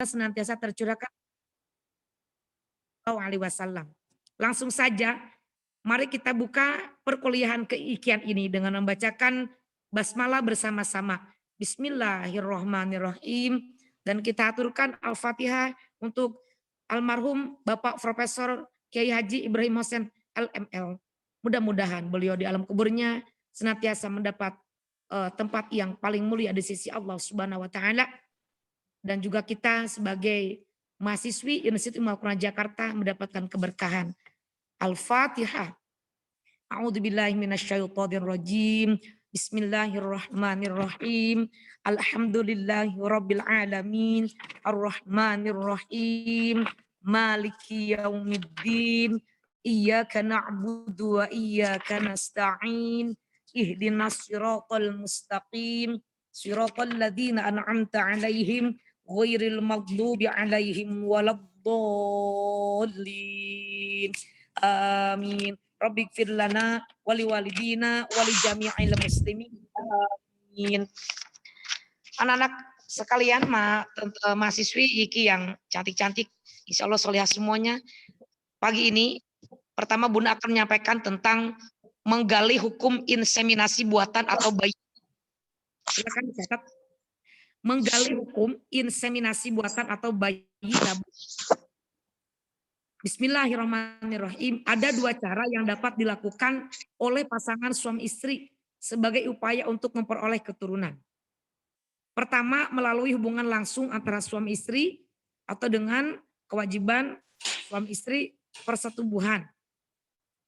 senantiasa tercurahkan alaihi wasallam. Langsung saja, mari kita buka perkuliahan keikian ini dengan membacakan basmalah bersama-sama. Bismillahirrahmanirrahim. Dan kita aturkan Al-Fatihah untuk almarhum Bapak Profesor Kiai Haji Ibrahim Hussein LML. Mudah-mudahan beliau di alam kuburnya senantiasa mendapat tempat yang paling mulia di sisi Allah Subhanahu wa taala. Dan juga kita sebagai mahasiswi Universitas Ilmu Al-Quran Jakarta mendapatkan keberkahan. Al-Fatihah. A'udzubillahi minasyaitonirrajim. Bismillahirrahmanirrahim. Alhamdulillahirabbil alamin. Arrahmanirrahim. Maliki yaumiddin. Iyyaka na'budu wa iyyaka nasta'in. Ihdinas siratal mustaqim. Siratal ladzina an'amta 'alaihim ghairil maghdubi 'alaihim waladdallin. Amin. Rabbighfir lana wali walidina wali jami'il muslimin. Amin. Anak-anak sekalian, mahasiswi iki yang cantik-cantik, insya Allah solihah semuanya. Pagi ini pertama Bunda akan menyampaikan tentang menggali hukum inseminasi buatan atau bayi. Silakan dicatat. Menggali hukum inseminasi buatan atau bayi tabung. Bismillahirrahmanirrahim. Ada dua cara yang dapat dilakukan oleh pasangan suami istri sebagai upaya untuk memperoleh keturunan. Pertama, melalui hubungan langsung antara suami istri atau dengan kewajiban suami istri persetubuhan.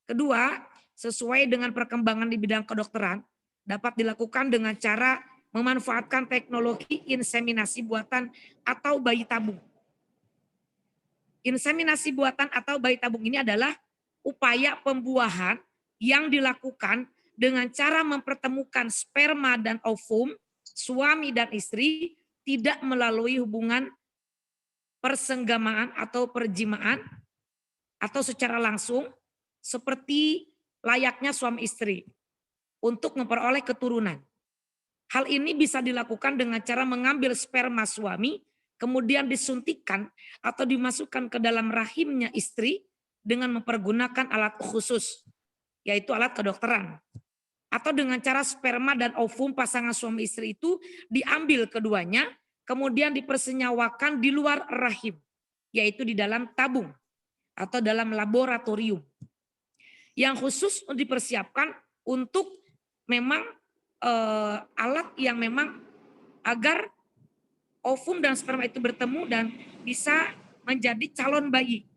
Kedua, sesuai dengan perkembangan di bidang kedokteran, dapat dilakukan dengan cara memanfaatkan teknologi inseminasi buatan atau bayi tabung. Inseminasi buatan atau bayi tabung ini adalah upaya pembuahan yang dilakukan dengan cara mempertemukan sperma dan ovum suami dan istri tidak melalui hubungan persenggamaan atau perjimaan atau secara langsung seperti layaknya suami istri untuk memperoleh keturunan. Hal ini bisa dilakukan dengan cara mengambil sperma suami kemudian disuntikkan atau dimasukkan ke dalam rahimnya istri dengan mempergunakan alat khusus, yaitu alat kedokteran. Atau dengan cara sperma dan ovum pasangan suami istri itu diambil keduanya, kemudian dipersenyawakan di luar rahim, yaitu di dalam tabung atau dalam laboratorium. Yang khusus dipersiapkan untuk memang alat yang memang agar ovum dan sperma itu bertemu dan bisa menjadi calon bayi.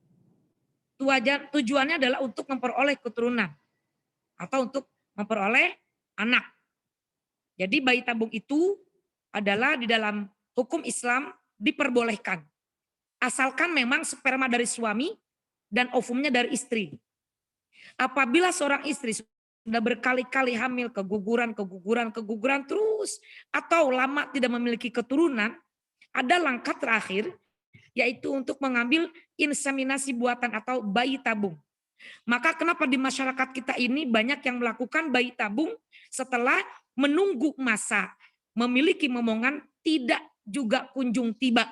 Tujuannya adalah untuk memperoleh keturunan atau untuk memperoleh anak. Jadi bayi tabung itu adalah di dalam hukum Islam diperbolehkan. Asalkan memang sperma dari suami dan ovumnya dari istri. Apabila seorang istri sudah berkali-kali hamil, keguguran terus, atau lama tidak memiliki keturunan, ada langkah terakhir, yaitu untuk mengambil inseminasi buatan atau bayi tabung. Maka kenapa di masyarakat kita ini banyak yang melakukan bayi tabung setelah menunggu masa memiliki momongan tidak juga kunjung tiba.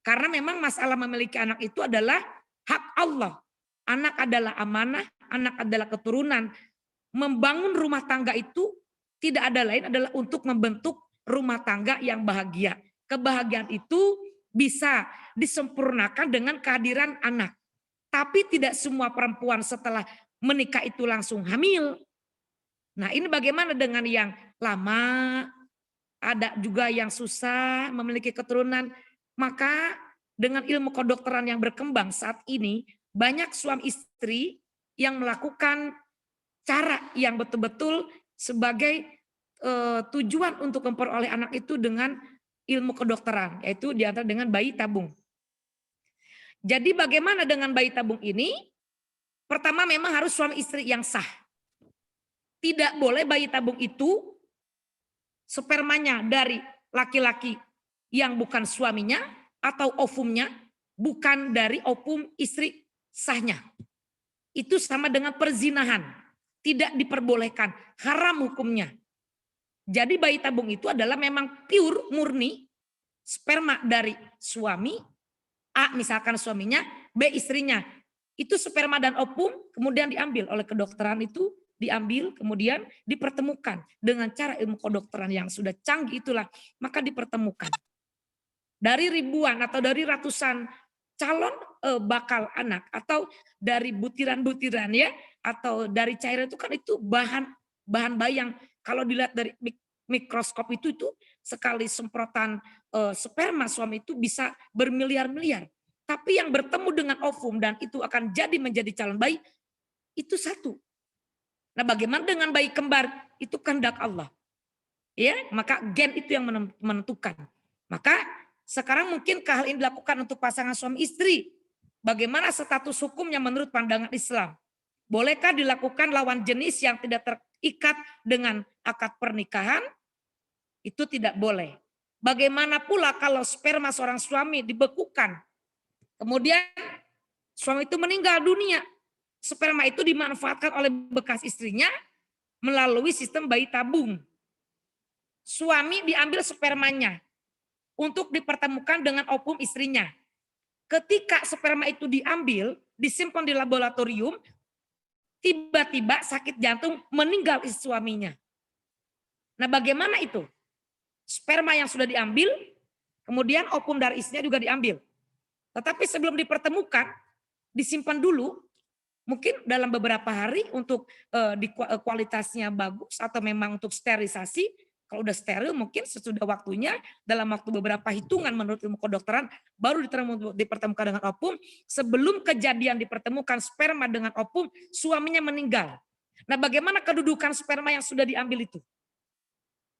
Karena memang masalah memiliki anak itu adalah hak Allah. Anak adalah amanah, anak adalah keturunan. Membangun rumah tangga itu tidak ada lain adalah untuk membentuk rumah tangga yang bahagia. Kebahagiaan itu bisa disempurnakan dengan kehadiran anak. Tapi tidak semua perempuan setelah menikah itu langsung hamil. Nah, ini bagaimana dengan yang lama, ada juga yang susah memiliki keturunan. Maka dengan ilmu kedokteran yang berkembang saat ini, banyak suami istri yang melakukan cara yang betul-betul sebagai tujuan untuk memperoleh anak itu dengan ilmu kedokteran, yaitu diantara dengan bayi tabung. Jadi bagaimana dengan bayi tabung ini? Pertama memang harus suami istri yang sah. Tidak boleh bayi tabung itu spermanya dari laki-laki yang bukan suaminya atau ovumnya bukan dari ovum istri sahnya. Itu sama dengan perzinahan. Tidak diperbolehkan, haram hukumnya. Jadi bayi tabung itu adalah memang pure, murni, sperma dari suami, A misalkan suaminya, B istrinya. Itu sperma dan ovum kemudian diambil oleh kedokteran itu, diambil kemudian dipertemukan dengan cara ilmu kedokteran yang sudah canggih itulah, maka dipertemukan. Dari ribuan atau dari ratusan calon bakal anak atau dari butiran-butiran ya atau dari cairan itu kan itu bahan bayang kalau dilihat dari mikroskop itu sekali semprotan sperma suami itu bisa bermiliar-miliar. Tapi yang bertemu dengan ovum dan itu akan menjadi calon bayi itu satu. Nah, bagaimana dengan bayi kembar? Itu kehendak Allah. Ya, maka gen itu yang menentukan. Maka sekarang mungkinkah hal ini dilakukan untuk pasangan suami istri? Bagaimana status hukumnya menurut pandangan Islam? Bolehkah dilakukan lawan jenis yang tidak terikat dengan akad pernikahan? Itu tidak boleh. Bagaimana pula kalau sperma seorang suami dibekukan? Kemudian suami itu meninggal dunia. Sperma itu dimanfaatkan oleh bekas istrinya melalui sistem bayi tabung. Suami diambil spermanya untuk dipertemukan dengan ovum istrinya. Ketika sperma itu diambil, disimpan di laboratorium, tiba-tiba sakit jantung meninggal istri suaminya. Nah, bagaimana itu? Sperma yang sudah diambil, kemudian ovum dari istrinya juga diambil. Tetapi sebelum dipertemukan, disimpan dulu, mungkin dalam beberapa hari untuk kualitasnya bagus atau memang untuk sterilisasi. Kalau udah steril mungkin sesudah waktunya dalam waktu beberapa hitungan menurut ilmu kedokteran baru dipertemukan dengan ovum. Sebelum kejadian dipertemukan sperma dengan ovum, suaminya meninggal. Nah, bagaimana kedudukan sperma yang sudah diambil itu?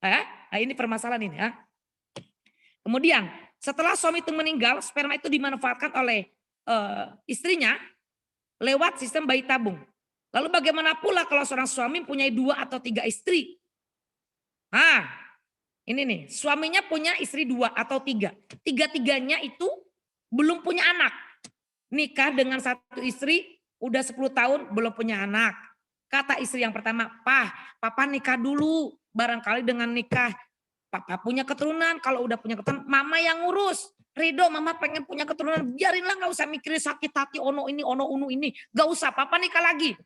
Nah, ini permasalahan ini ya. Kemudian setelah suami itu meninggal, sperma itu dimanfaatkan oleh istrinya lewat sistem bayi tabung. Lalu bagaimana pula kalau seorang suami punya 2 atau 3 istri? Nah, ini nih, suaminya punya istri 2 atau 3. Tiga-tiganya itu belum punya anak. Nikah dengan satu istri, udah 10 tahun belum punya anak. Kata istri yang pertama, papa nikah dulu. Barangkali dengan nikah, papa punya keturunan. Kalau udah punya keturunan, mama yang ngurus. Ridho, mama pengen punya keturunan. Biarinlah, gak usah mikirin sakit hati, ono ini, ono unu ini. Gak usah, papa nikah lagi.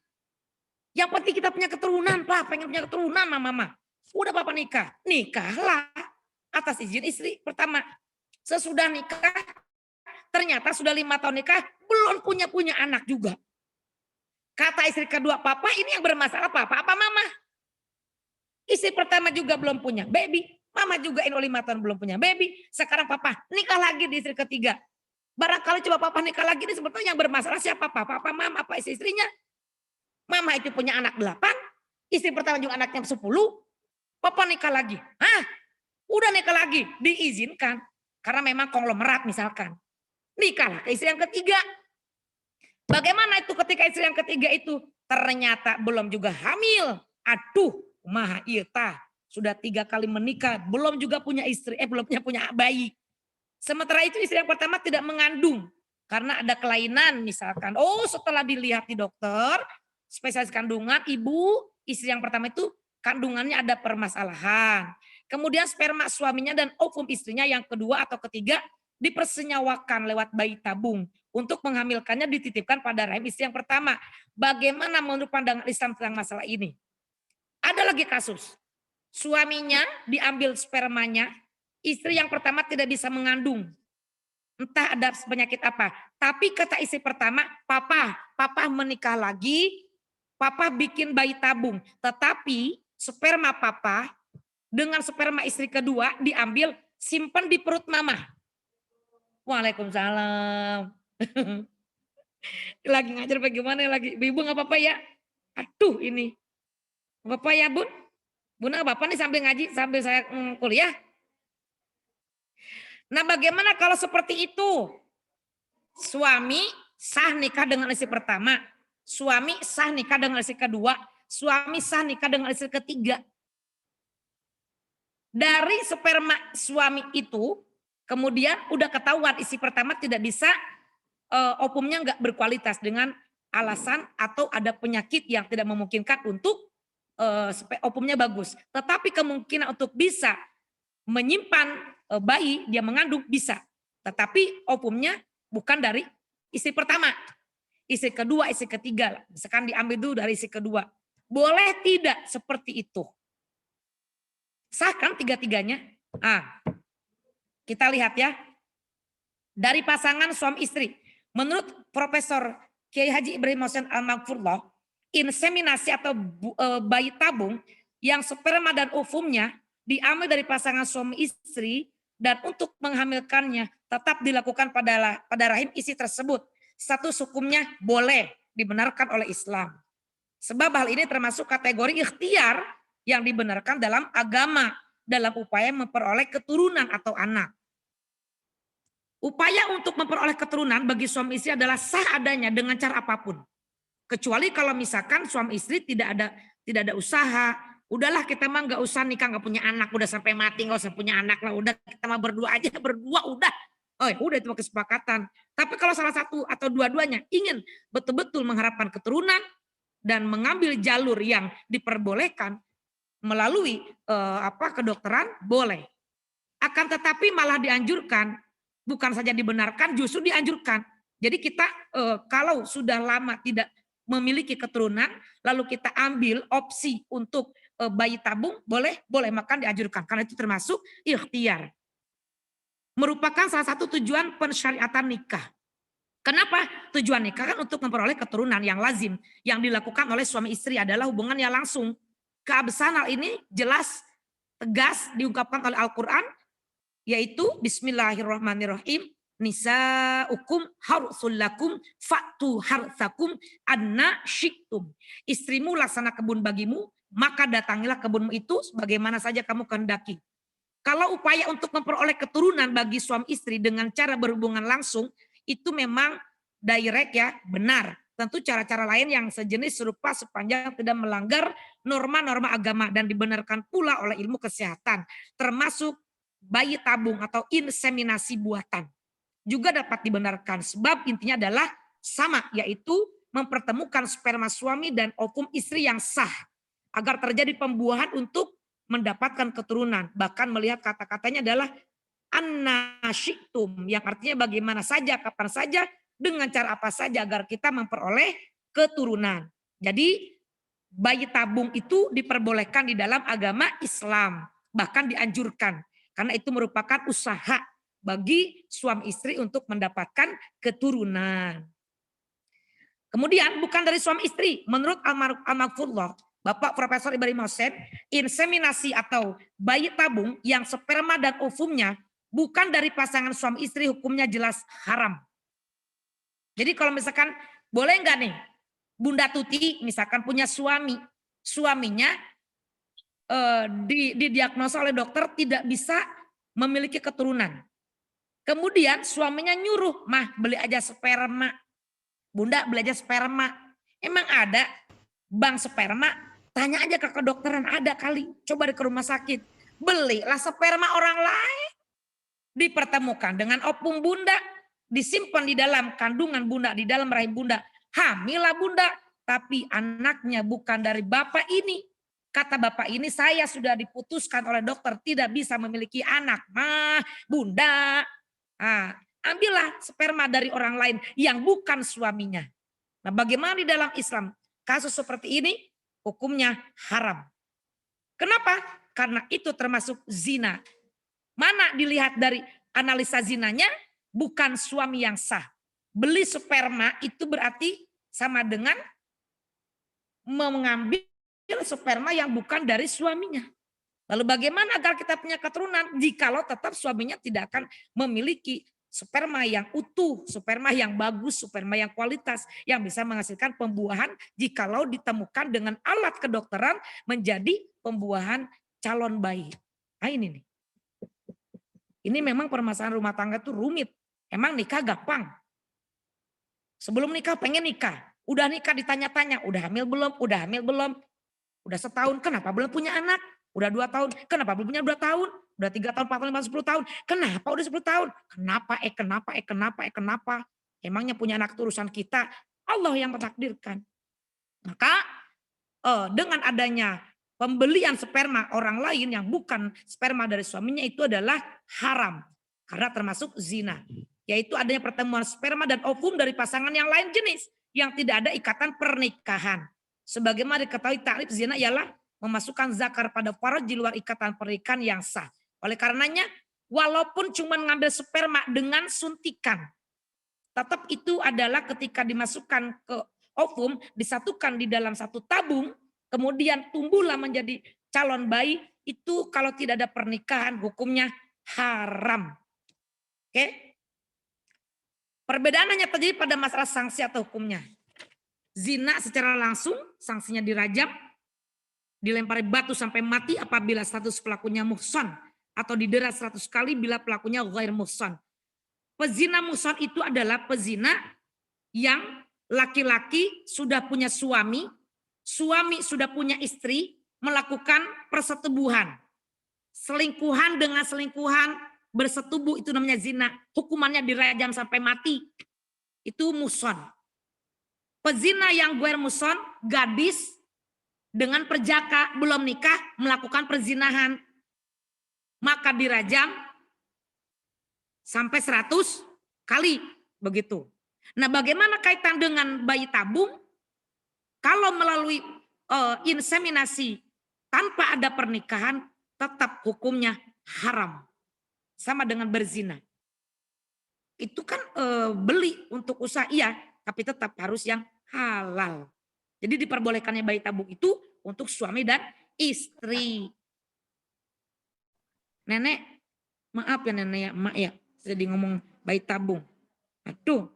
Yang penting kita punya keturunan, pengen punya keturunan mama. Udah papa nikah, nikahlah atas izin istri pertama. Sesudah nikah, ternyata sudah 5 tahun nikah, belum punya anak juga. Kata istri kedua, papa ini yang bermasalah papa apa mama? Istri pertama juga belum punya baby, mama juga ini 5 tahun belum punya baby. Sekarang papa nikah lagi di istri ketiga. Barangkali coba papa nikah lagi, ini sebetulnya yang bermasalah siapa? Papa apa mama, apa istrinya? Mama itu punya anak 8, istri pertama juga anaknya 10. Papa nikah lagi. Udah nikah lagi. Diizinkan. Karena memang konglomerat misalkan. Nikahlah ke istri yang ketiga. Bagaimana itu ketika istri yang ketiga itu ternyata belum juga hamil. Aduh, kumaha ieu tah. Sudah 3 kali menikah, belum juga punya istri, belum punya bayi. Sementara itu istri yang pertama tidak mengandung. Karena ada kelainan misalkan. Oh, setelah dilihat di dokter, spesialis kandungan, istri yang pertama itu kandungannya ada permasalahan. Kemudian sperma suaminya dan ovum istrinya yang kedua atau ketiga dipersenyawakan lewat bayi tabung. Untuk menghamilkannya dititipkan pada rahim istri yang pertama. Bagaimana menurut pandangan Islam tentang masalah ini? Ada lagi kasus. Suaminya diambil spermanya, istri yang pertama tidak bisa mengandung. Entah ada penyakit apa. Tapi kata istri pertama, papa menikah lagi, papa bikin bayi tabung. Tetapi sperma papa dengan sperma istri kedua diambil, simpan di perut mama. Waalaikumsalam. Lagi ngajar bagaimana lagi? Ibu nggak apa-apa ya? Aduh ini. Nggak apa-apa ya bun? Bun nggak apa-apa nih sambil ngaji, sambil saya kuliah. Nah bagaimana kalau seperti itu? Suami sah nikah dengan istri pertama. Suami sah nikah dengan istri kedua. Suami sah nikah dengan istri ketiga. Dari sperma suami itu, kemudian udah ketahuan istri pertama tidak bisa, ovumnya nggak berkualitas dengan alasan atau ada penyakit yang tidak memungkinkan untuk ovumnya bagus. Tetapi kemungkinan untuk bisa menyimpan bayi, dia mengandung bisa. tetapi ovumnya bukan dari istri pertama, istri kedua, istri ketiga. Misalkan diambil dulu dari istri kedua. Boleh tidak seperti itu? Sah kan tiga-tiganya? Kita lihat ya. Dari pasangan suami istri. Menurut Profesor Kiai Haji Ibrahim Mohsen Al-Maghfurullah, inseminasi atau bayi tabung yang sperma dan ovumnya diambil dari pasangan suami istri dan untuk menghamilkannya tetap dilakukan pada rahim istri tersebut. Status hukumnya boleh, dibenarkan oleh Islam. Sebab hal ini termasuk kategori ikhtiar yang dibenarkan dalam agama dalam upaya memperoleh keturunan atau anak. Upaya untuk memperoleh keturunan bagi suami istri adalah sah adanya dengan cara apapun. Kecuali kalau misalkan suami istri tidak ada usaha, udahlah kita mah nggak usah nikah, nggak punya anak, udah sampai mati nggak usah punya anak lah, udah kita mah berdua aja, berdua udah. Oh ya, udah itu kesepakatan. Tapi kalau salah satu atau dua-duanya ingin betul-betul mengharapkan keturunan dan mengambil jalur yang diperbolehkan melalui kedokteran, boleh. Akan tetapi malah dianjurkan, bukan saja dibenarkan, justru dianjurkan. Jadi kita kalau sudah lama tidak memiliki keturunan, lalu kita ambil opsi untuk bayi tabung, boleh, maka dianjurkan. Karena itu termasuk ikhtiar. Merupakan salah satu tujuan pensyariatan nikah. Kenapa? Tujuan nikah kan untuk memperoleh keturunan yang lazim. Yang dilakukan oleh suami istri adalah hubungan yang langsung. Keabsahan hal ini jelas, tegas diungkapkan oleh Al-Quran, yaitu Bismillahirrahmanirrahim. Nisa'ukum harsul lakum fa'tu harsakum anna syi'tum. Istrimu laksana kebun bagimu, maka datangilah kebunmu itu sebagaimana saja kamu kehendaki. Kalau upaya untuk memperoleh keturunan bagi suami istri dengan cara berhubungan langsung, itu memang direct ya, benar. Tentu cara-cara lain yang sejenis serupa sepanjang tidak melanggar norma-norma agama dan dibenarkan pula oleh ilmu kesehatan. Termasuk bayi tabung atau inseminasi buatan. Juga dapat dibenarkan sebab intinya adalah sama, yaitu mempertemukan sperma suami dan ovum istri yang sah. Agar terjadi pembuahan untuk mendapatkan keturunan. Bahkan melihat kata-katanya adalah annasyitum, yang artinya bagaimana saja, kapan saja, dengan cara apa saja agar kita memperoleh keturunan. Jadi bayi tabung itu diperbolehkan di dalam agama Islam, bahkan dianjurkan karena itu merupakan usaha bagi suami istri untuk mendapatkan keturunan. Kemudian bukan dari suami istri, menurut Al-Maghfurullah, Bapak Profesor Ibrahim Mohsen, inseminasi atau bayi tabung yang sperma dan ovumnya bukan dari pasangan suami istri hukumnya jelas haram. Jadi kalau misalkan boleh nggak nih Bunda Tuti misalkan punya suami, suaminya didiagnosa oleh dokter tidak bisa memiliki keturunan. Kemudian suaminya nyuruh, mah beli aja sperma. Bunda beli aja sperma. Emang ada bank sperma? Tanya aja ke kedokteran, ada kali. Coba ke rumah sakit. Belilah sperma orang lain. Dipertemukan dengan opung bunda. Disimpan di dalam kandungan bunda, di dalam rahim bunda. Hamillah bunda. Tapi anaknya bukan dari bapak ini. Kata bapak ini, saya sudah diputuskan oleh dokter tidak bisa memiliki anak. Mah, bunda. Ambillah sperma dari orang lain yang bukan suaminya. Nah, bagaimana di dalam Islam? Kasus seperti ini hukumnya haram. Kenapa? Karena itu termasuk zina. Mana dilihat dari analisa zinanya? Bukan suami yang sah. Beli sperma itu berarti sama dengan mengambil sperma yang bukan dari suaminya. Lalu bagaimana agar kita punya keturunan jikalau tetap suaminya tidak akan memiliki sperma yang utuh, sperma yang bagus, sperma yang kualitas, yang bisa menghasilkan pembuahan jikalau ditemukan dengan alat kedokteran menjadi pembuahan calon bayi. Nah ini nih. Ini memang permasalahan rumah tangga itu rumit. Emang nikah gampang. Sebelum nikah pengen nikah. Udah nikah ditanya-tanya, udah hamil belum? Udah hamil belum? Udah setahun, kenapa belum punya anak? Udah 2 tahun, kenapa belum punya 2 tahun? Udah 3 tahun, 4 tahun, 5, 10 tahun. Kenapa udah 10 tahun? Kenapa? Emangnya punya anak itu urusan kita. Allah yang mentakdirkan. Maka dengan adanya pembelian sperma orang lain yang bukan sperma dari suaminya itu adalah haram. karena termasuk zina. Yaitu adanya pertemuan sperma dan ovum dari pasangan yang lain jenis yang tidak ada ikatan pernikahan. Sebagaimana diketahui takrif zina ialah memasukkan zakar pada faraj di luar ikatan pernikahan yang sah. Oleh karenanya walaupun cuma ngambil sperma dengan suntikan, tetap itu adalah ketika dimasukkan ke ovum, disatukan di dalam satu tabung, kemudian tumbuhlah menjadi calon bayi, itu kalau tidak ada pernikahan hukumnya haram. Oke? Perbedaan hanya terjadi pada masalah sanksi atau hukumnya. Zina secara langsung sanksinya dirajam, dilempari batu sampai mati apabila status pelakunya muhsan, atau didera 100 kali bila pelakunya ghair muhsan. Pezina muhsan itu adalah pezina yang laki-laki sudah punya suami, suami sudah punya istri, melakukan persetubuhan. Selingkuhan dengan selingkuhan, bersetubuh itu namanya zina. Hukumannya dirajam sampai mati. Itu muhsan. Pezina yang ghair muhsan, gadis dengan perjaka belum nikah melakukan perzinahan, maka dirajam sampai 100 kali begitu. Nah, bagaimana kaitan dengan bayi tabung? Kalau melalui inseminasi tanpa ada pernikahan, tetap hukumnya haram. Sama dengan berzina. Itu kan beli untuk usaha, iya, tapi tetap harus yang halal. Jadi diperbolehkannya bayi tabung itu untuk suami dan istri. Nenek, maaf ya nenek ya, mak ya, jadi ngomong bayi tabung. Aduh,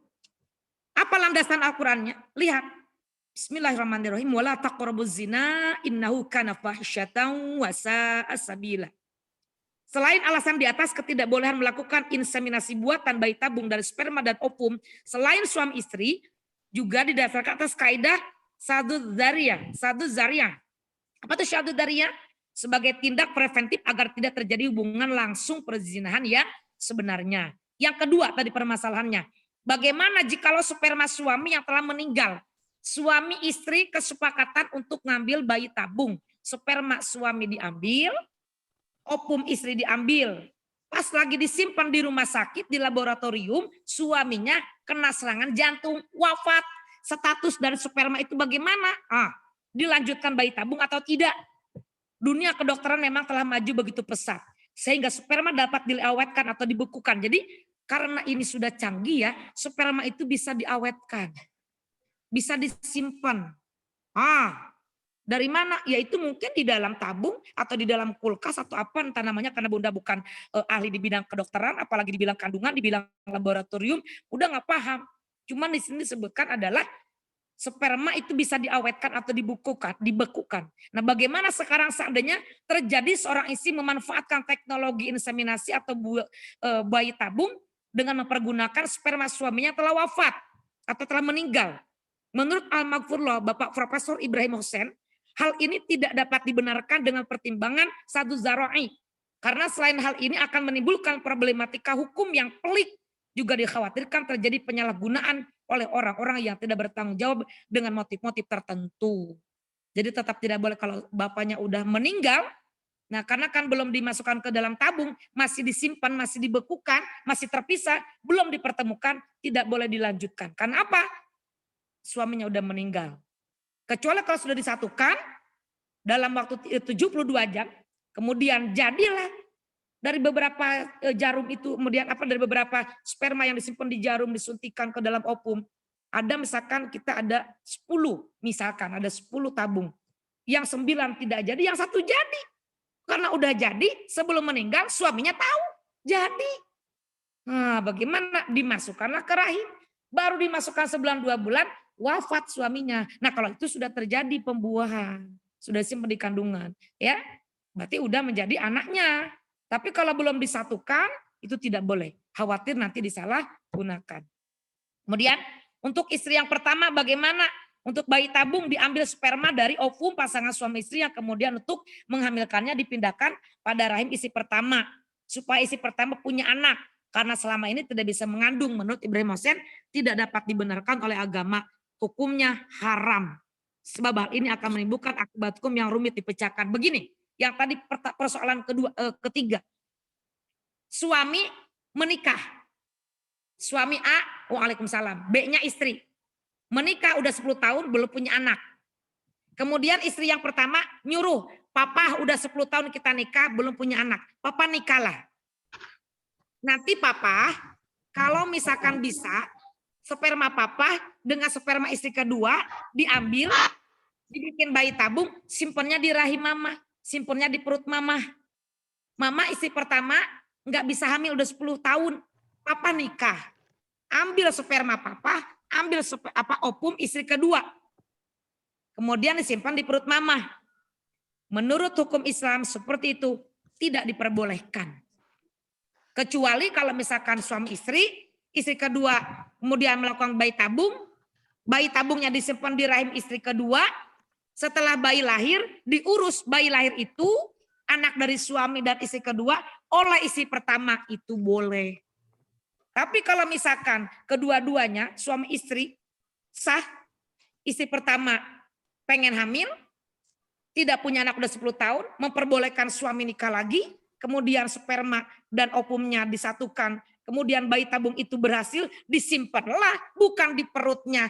apa landasan Al-Qurannya? Lihat. Bismillahirrahmanirrahim. Wala taqrabuz zina innahu kana fahisyatan wa sa'a sabila. Selain alasan di atas ketidakbolehan melakukan inseminasi buatan bayi tabung dari sperma dan ovum selain suami istri, juga didasarkan atas kaidah sadud zariyah. Apa itu sadud zariyah? Sebagai tindak preventif agar tidak terjadi hubungan langsung perzinahan yang sebenarnya. Yang kedua tadi permasalahannya, bagaimana jikalau sperma suami yang telah meninggal, suami istri kesepakatan untuk ngambil bayi tabung, sperma suami diambil, ovum istri diambil, pas lagi disimpan di rumah sakit di laboratorium, suaminya kena serangan jantung, wafat. Status dari sperma itu bagaimana? Dilanjutkan bayi tabung atau tidak? Dunia kedokteran memang telah maju begitu pesat sehingga sperma dapat diawetkan atau dibekukan. Jadi karena ini sudah canggih ya, sperma itu bisa diawetkan, bisa disimpan. Dari mana? Yaitu mungkin di dalam tabung atau di dalam kulkas atau apa entah namanya, karena Bunda bukan ahli di bidang kedokteran, apalagi di bidang kandungan, di bidang laboratorium, udah nggak paham. Cuman di sini disebutkan adalah sperma itu bisa diawetkan atau dibekukan. Nah, bagaimana sekarang seandainya terjadi seorang istri memanfaatkan teknologi inseminasi atau bayi tabung dengan mempergunakan sperma suaminya telah wafat atau telah meninggal. Menurut Al-Maghfurullah, Bapak Profesor Ibrahim Hussein, hal ini tidak dapat dibenarkan dengan pertimbangan sadu zara'i. Karena selain hal ini akan menimbulkan problematika hukum yang pelik, juga dikhawatirkan terjadi penyalahgunaan oleh orang-orang yang tidak bertanggung jawab dengan motif-motif tertentu. Jadi tetap tidak boleh kalau bapaknya udah meninggal, nah karena kan belum dimasukkan ke dalam tabung, masih disimpan, masih dibekukan, masih terpisah, belum dipertemukan, tidak boleh dilanjutkan. Karena apa? Suaminya udah meninggal. Kecuali kalau sudah disatukan dalam waktu 72 jam, kemudian jadilah dari beberapa jarum itu, kemudian dari beberapa sperma yang disimpan di jarum disuntikan ke dalam ovum. Ada misalkan kita ada 10, misalkan ada 10 tabung. Yang 9 tidak jadi, yang 1 jadi. Karena udah jadi sebelum meninggal suaminya tahu jadi. Nah, bagaimana? Dimasukkanlah ke rahim. Baru dimasukkan sebulan 2 bulan wafat suaminya. Nah, kalau itu sudah terjadi pembuahan, sudah simpan di kandungan, ya. Berarti udah menjadi anaknya. Tapi kalau belum disatukan itu tidak boleh. Khawatir nanti disalahgunakan. Kemudian untuk istri yang pertama bagaimana? Untuk bayi tabung diambil sperma dari ovum pasangan suami istri yang kemudian untuk menghamilkannya dipindahkan pada rahim istri pertama. Supaya istri pertama punya anak. Karena selama ini tidak bisa mengandung menurut Ibrahim Hussein tidak dapat dibenarkan oleh agama. Hukumnya haram. Sebab hal ini akan menimbulkan akibat hukum yang rumit dipecahkan. Begini. Yang tadi persoalan ketiga. Suami menikah. Suami A, waalaikumsalam, B-nya istri. Menikah udah 10 tahun belum punya anak. Kemudian istri yang pertama nyuruh, papa udah 10 tahun kita nikah belum punya anak. Papa nikahlah. Nanti papa kalau misalkan bisa sperma papa dengan sperma istri kedua diambil, dibikin bayi tabung, simpennya di rahim mama, simpennya di perut mama. Mama istri pertama nggak bisa hamil udah 10 tahun. Papa nikah. Ambil sperma papa, ambil ovum istri kedua. Kemudian disimpan di perut mama. Menurut hukum Islam seperti itu tidak diperbolehkan. Kecuali kalau misalkan suami istri kedua kemudian melakukan bayi tabungnya disimpan di rahim istri kedua, setelah bayi lahir diurus bayi lahir itu, anak dari suami dan istri kedua oleh istri pertama itu boleh. Tapi kalau misalkan kedua-duanya suami istri sah, istri pertama pengen hamil, tidak punya anak udah 10 tahun, memperbolehkan suami nikah lagi, kemudian sperma dan ovumnya disatukan, kemudian bayi tabung itu berhasil, disimpanlah bukan di perutnya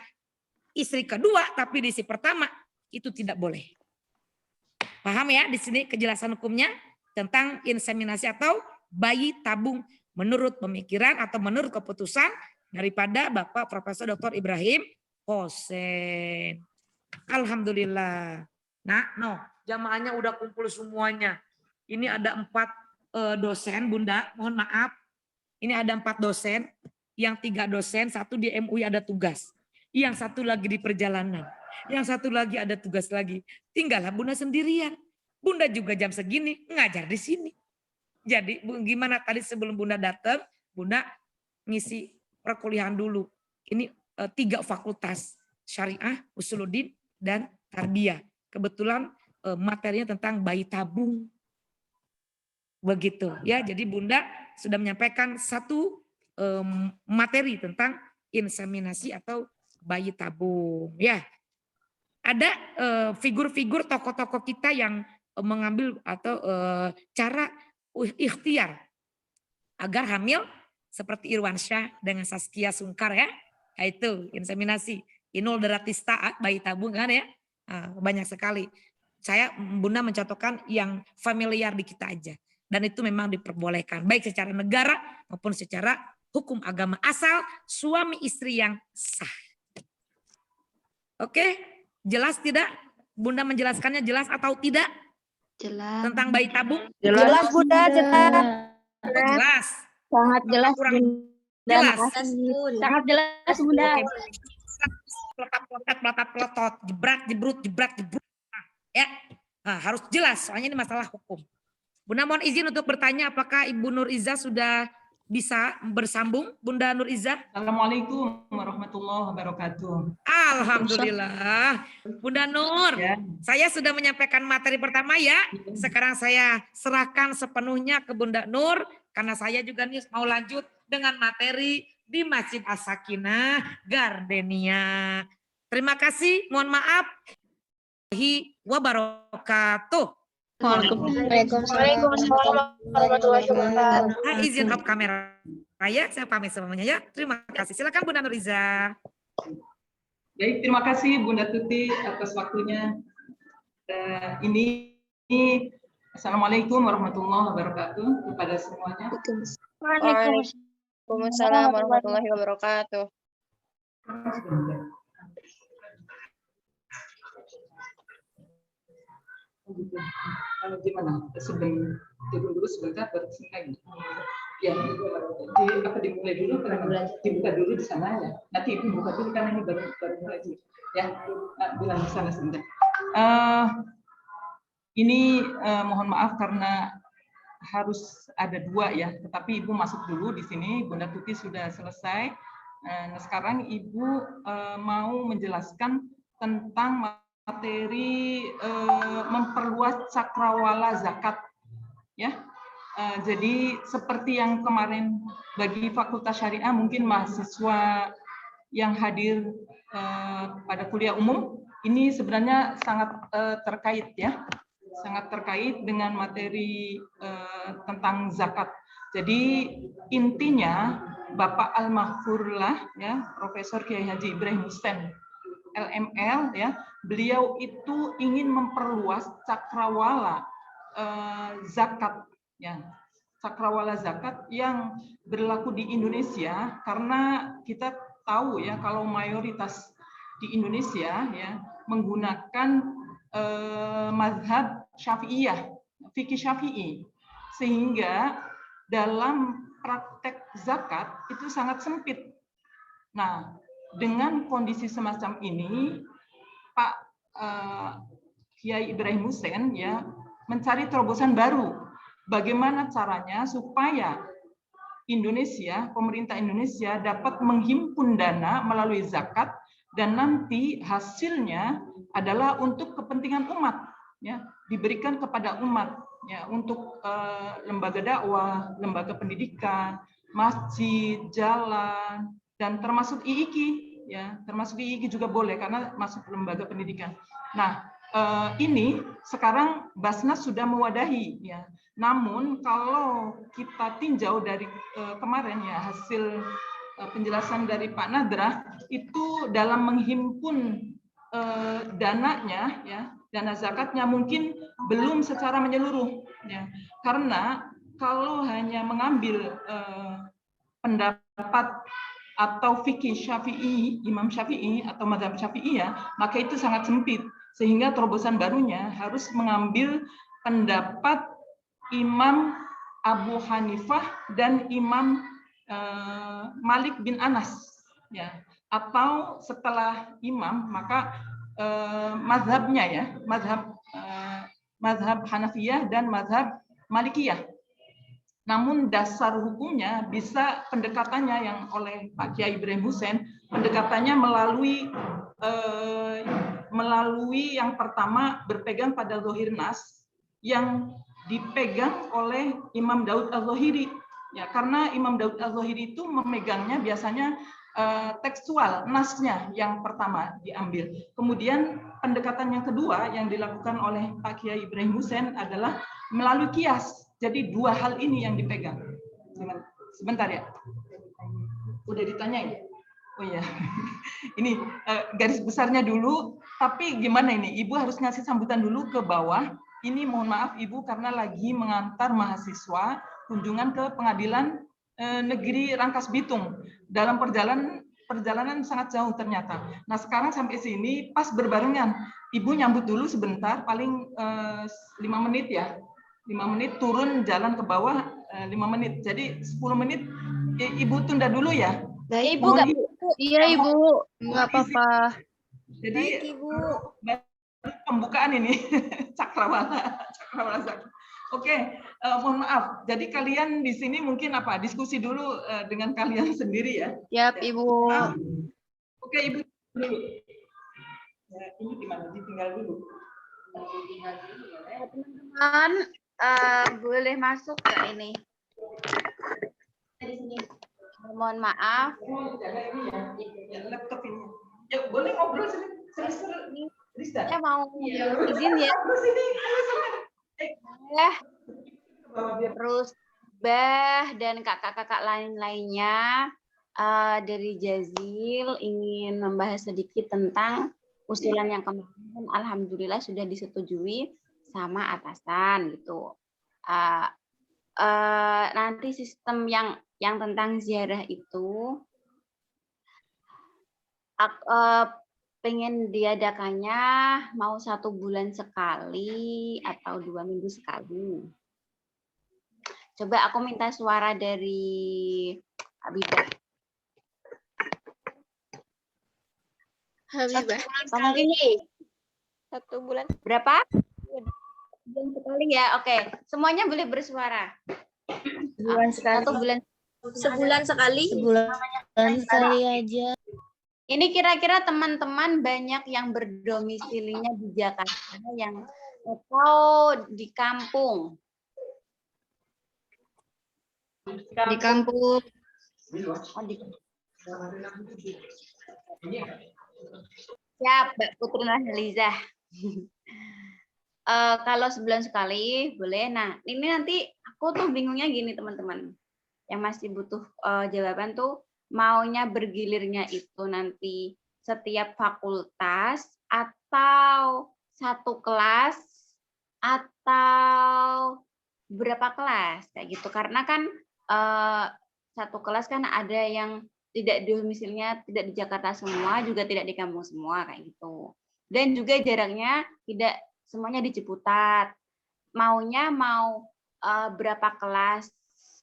istri kedua, tapi di istri pertama, itu tidak boleh. Paham ya di sini kejelasan hukumnya tentang inseminasi atau bayi tabung menurut pemikiran atau menurut keputusan daripada Bapak Profesor Dr. Ibrahim Hosen. Alhamdulillah. Nah, jamaahnya udah kumpul semuanya. Ini ada 4 dosen, Bunda. Mohon maaf. Ini ada 4 dosen. Yang 3 dosen, 1 di MUI ada tugas. Yang 1 lagi di perjalanan. Yang 1 lagi ada tugas lagi. Tinggallah Bunda sendirian. Bunda juga jam segini ngajar di sini. Jadi gimana tadi sebelum Bunda datang, Bunda ngisi perkuliahan dulu. Ini 3 fakultas. Syariah, Usuluddin, dan Tarbiyah. Kebetulan materinya tentang bayi tabung. Begitu ya. Jadi Bunda sudah menyampaikan 1 materi tentang inseminasi atau bayi tabung. Ya. Ada figur-figur tokoh-tokoh kita yang mengambil atau cara ikhtiar agar hamil seperti Irwansyah dengan Saskia Sungkar ya. Itu inseminasi. Inul Daratista bayi tabung kan ya. Banyak sekali. Bunda mencontohkan yang familiar di kita aja. Dan itu memang diperbolehkan. Baik secara negara maupun secara hukum agama. Asal suami istri yang sah. Oke, jelas tidak? Bunda menjelaskannya jelas atau tidak? Jelas. Tentang bayi tabung? Jelas Bunda, jelas. Jelas. Sangat jelas. Jelas. Sangat jelas Bunda. Peletot, jebrut. Ya, harus jelas. Soalnya ini masalah hukum. Bunda mohon izin untuk bertanya apakah Ibu Nur Izzah sudah bisa bersambung, Bunda Nur Izzah? Assalamualaikum warahmatullahi wabarakatuh. Alhamdulillah. Bunda Nur, ya. Saya sudah menyampaikan materi pertama ya. Sekarang saya serahkan sepenuhnya ke Bunda Nur. Karena saya juga nih mau lanjut dengan materi di Masjid As-Sakinah Gardenia. Terima kasih, mohon maaf. Wabarakatuh. Waalaikumsalam warahmatullahi wabarakatuh. Izin off kamera. Saya pamit semuanya ya. Terima kasih. Silakan Bunda Nur Izzah. Baik, terima kasih Bunda Tuti atas waktunya. Assalamualaikum warahmatullahi wabarakatuh kepada semuanya. Waalaikumsalam warahmatullahi wabarakatuh. Gimana? Sebelum turun dulu sebentar baru sini lagi. Ya, dimulai dulu karena dibuka dulu di sana ya. Nanti Ibu buka dulu karena ini baru mulai dulu. Ya, bilang di sana sebentar. Ini mohon maaf karena harus ada 2 ya. Tetapi Ibu masuk dulu di sini. Bunda Tuti sudah selesai. Nah, sekarang Ibu mau menjelaskan tentang materi memperluas cakrawala zakat ya. Jadi seperti yang kemarin bagi Fakultas Syariah mungkin mahasiswa yang hadir pada kuliah umum ini sebenarnya sangat terkait ya, sangat terkait dengan materi tentang zakat. Jadi intinya Bapak Al-Mahfurlah ya, Profesor Kiai Haji Ibrahim Hussein LML ya, beliau itu ingin memperluas cakrawala zakat ya. Cakrawala zakat yang berlaku di Indonesia, karena kita tahu ya kalau mayoritas di Indonesia ya menggunakan mazhab Syafi'iyah, fikih Syafi'i, sehingga dalam praktek zakat itu sangat sempit. Nah, dengan kondisi semacam ini, Pak Kiai Ibrahim Hussein ya mencari terobosan baru. Bagaimana caranya supaya Indonesia, pemerintah Indonesia dapat menghimpun dana melalui zakat dan nanti hasilnya adalah untuk kepentingan umat, ya, diberikan kepada umat, ya, untuk lembaga dakwah, lembaga pendidikan, masjid, jalan, dan termasuk IIKI, ya, termasuk IIKI juga boleh karena masuk lembaga pendidikan. Nah, ini sekarang Basnas sudah mewadahi, ya. Namun kalau kita tinjau dari kemarin ya hasil penjelasan dari Pak Nadra itu dalam menghimpun dananya ya, dana zakatnya mungkin belum secara menyeluruh ya. Karena kalau hanya mengambil pendapat atau fikih Syafi'i, Imam Syafi'i atau mazhab Syafi'i ya, maka itu sangat sempit. Sehingga terobosan barunya harus mengambil pendapat Imam Abu Hanifah dan Imam Malik bin Anas, ya. Atau setelah imam maka mazhabnya ya, mazhab Hanafiyah dan mazhab Malikiyah. Namun dasar hukumnya bisa pendekatannya yang oleh Pak Kiai Ibrahim Hussein, pendekatannya melalui yang pertama berpegang pada zahir nas yang dipegang oleh Imam Daud Al-Zahiri. Ya, karena Imam Daud Al-Zahiri itu memegangnya biasanya tekstual, nasnya yang pertama diambil. Kemudian pendekatan yang kedua yang dilakukan oleh Pak Kiai Ibrahim Hussein adalah melalui kias. Jadi dua hal ini yang dipegang. Sebentar ya. Udah ditanyain? Oh iya. Ini garis besarnya dulu, tapi gimana ini? Ibu harus ngasih sambutan dulu ke bawah. Ini mohon maaf Ibu karena lagi mengantar mahasiswa kunjungan ke Pengadilan Negeri Rangkas Bitung. Dalam perjalanan sangat jauh ternyata. Nah, sekarang sampai sini pas berbarengan. Ibu nyambut dulu sebentar, paling 5 menit ya. 5 menit turun jalan ke bawah 5 menit. Jadi 10 menit Ibu tunda dulu ya. Baik, Ibu nggak iya Ibu, nggak apa-apa. Jadi Baik, Ibu. Pembukaan ini cakrawala zakat. Oke, mohon maaf. Jadi kalian di sini mungkin apa? Diskusi dulu dengan kalian sendiri ya. Siap, Ibu. Oke, Ibu dulu. Ya, ini gimana? Ditinggal dulu. Teman-teman, boleh masuk ke ini. Di sini. Mohon maaf. Jaga ini ya, laptop ini. Ya, boleh ngobrol sini. Saya mau izin ya. Terus Bah dan kakak-kakak lain-lainnya dari Jazil ingin membahas sedikit tentang usulan yang kemarin. Alhamdulillah sudah disetujui sama atasan gitu. Nanti sistem yang tentang ziarah itu pengen diadakannya mau 1 bulan sekali atau 2 minggu sekali. Coba aku minta suara dari Habibah. Mungkin 1 bulan. berapa? Bulan sekali ya. Oke, semuanya boleh bersuara. Bulan sekali. 1 bulan. Sebulan sekali. Sebulan sekali aja. Ini kira-kira teman-teman banyak yang berdomisilinya di Jakarta yang atau di kampung. Di kampung. Oh, di Siap, Mbak Putri Nahliza. Kalau sebulan sekali boleh. Nah, ini nanti aku tuh bingungnya gini teman-teman. Yang masih butuh jawaban tuh maunya bergilirnya itu nanti setiap fakultas atau satu kelas atau berapa kelas kayak gitu. Karena kan satu kelas kan ada yang tidak domisilinya tidak di Jakarta semua, juga tidak di kampung semua kayak gitu. Dan juga jaraknya tidak semuanya di Ciputat. Maunya mau berapa kelas?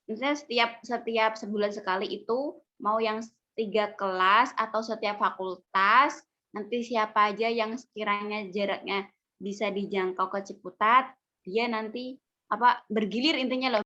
Misalnya setiap sebulan sekali itu mau yang 3 kelas atau setiap fakultas. Nanti siapa aja yang sekiranya jaraknya bisa dijangkau ke Ciputat, dia nanti bergilir intinya loh.